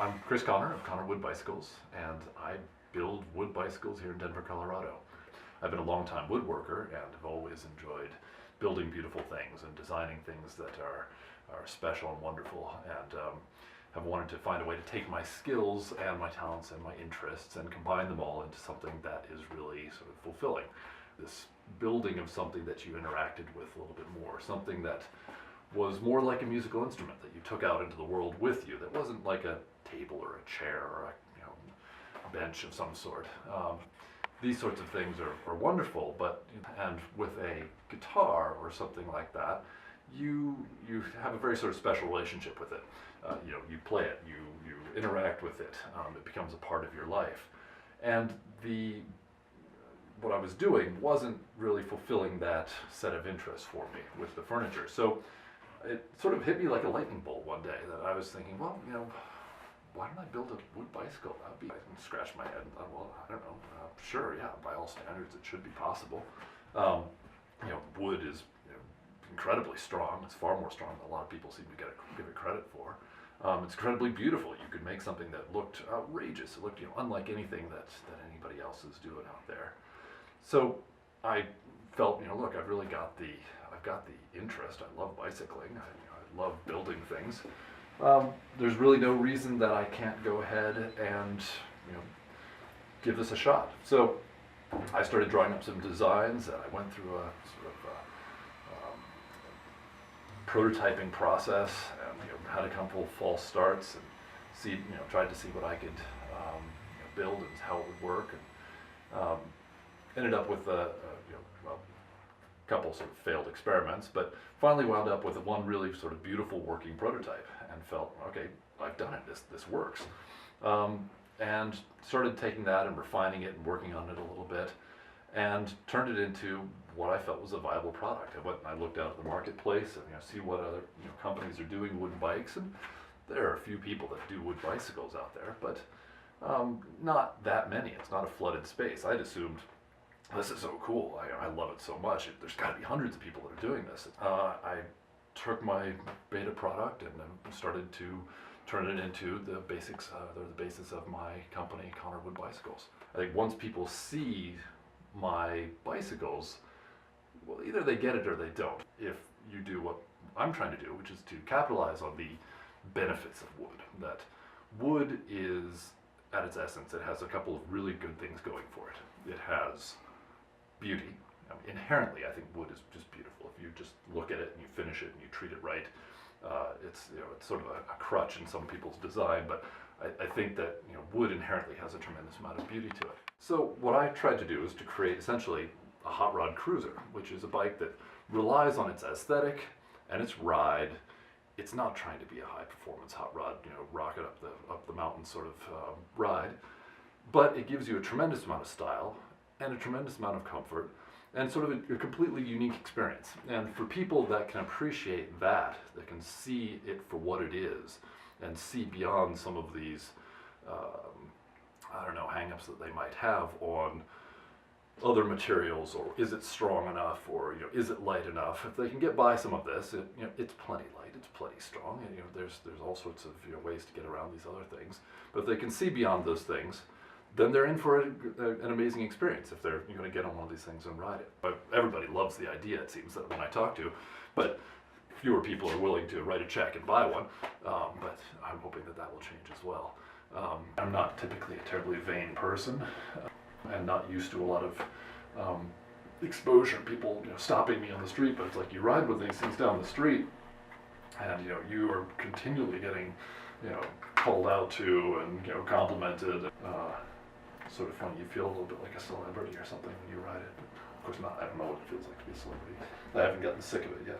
I'm Chris Connor of Connor Wood Bicycles, and I build wood bicycles here in Denver, Colorado. I've been a long-time woodworker and have always enjoyed building beautiful things and designing things that are special and wonderful, and have wanted to find a way to take my skills and my talents and my interests and combine them all into something that is really sort of fulfilling. This building of something that you interacted with a little bit more, something that was more like a musical instrument that you took out into the world with you, that wasn't like a table or a chair or a bench of some sort. These sorts of things are wonderful, and with a guitar or something like that, you have a very sort of special relationship with it. You play it, you interact with it, it becomes a part of your life. And what I was doing wasn't really fulfilling that set of interests for me with the furniture. So it sort of hit me like a lightning bolt one day that I was thinking, well, why don't I build a wood bicycle? I scratched my head and thought, well, I don't know, sure, yeah, by all standards it should be possible. Wood is incredibly strong. It's far more strong than a lot of people seem to give it credit for. It's incredibly beautiful. You could make something that looked outrageous. It looked unlike anything that anybody else is doing out there. So I felt, look, I've got the interest. I love bicycling. I love building things. There's really no reason that I can't go ahead and give this a shot. So I started drawing up some designs, and I went through a sort of prototyping process, and had a couple false starts, and tried to see what I could build and how it would work, and ended up with a couple sort of failed experiments, but finally wound up with one really sort of beautiful working prototype, and felt, okay, I've done it. This works, and started taking that and refining it and working on it a little bit, and turned it into what I felt was a viable product. I went and I looked out at the marketplace and see what other companies are doing wood bikes, and there are a few people that do wood bicycles out there, but not that many. It's not a flooded space. I'd assumed, this is so cool, I love it so much, there's got to be hundreds of people that are doing this. I took my beta product and then started to turn it into the basics. They're the basis of my company, Connor Wood Bicycles. I think once people see my bicycles, well, either they get it or they don't. If you do what I'm trying to do, which is to capitalize on the benefits of wood, that wood is, at its essence, it has a couple of really good things going for it. It has beauty. Inherently, I think wood is just beautiful. If you just look at it and you finish it and you treat it right, it's sort of a crutch in some people's design, but I think that wood inherently has a tremendous amount of beauty to it. So what I tried to do is to create essentially a hot rod cruiser, which is a bike that relies on its aesthetic and its ride. It's not trying to be a high performance hot rod, rocket up the mountain sort of ride, but it gives you a tremendous amount of style and a tremendous amount of comfort, and sort of a completely unique experience. And for people that can appreciate that can see it for what it is, and see beyond some of these, hang-ups that they might have on other materials, or is it strong enough, or is it light enough? If they can get by some of this, it's plenty light, it's plenty strong, and there's all sorts of ways to get around these other things. But if they can see beyond those things, then they're in for an amazing experience if they're going to get on one of these things and ride it. But everybody loves the idea, it seems, that when I talk to, but fewer people are willing to write a check and buy one, but I'm hoping that will change as well. I'm not typically a terribly vain person, and not used to a lot of exposure, people stopping me on the street, but it's like you ride with these things down the street, and you are continually getting called out to and complimented. Sort of funny. You feel a little bit like a celebrity or something when you ride it, but of course not. I don't know what it feels like to be a celebrity. I haven't gotten sick of it yet.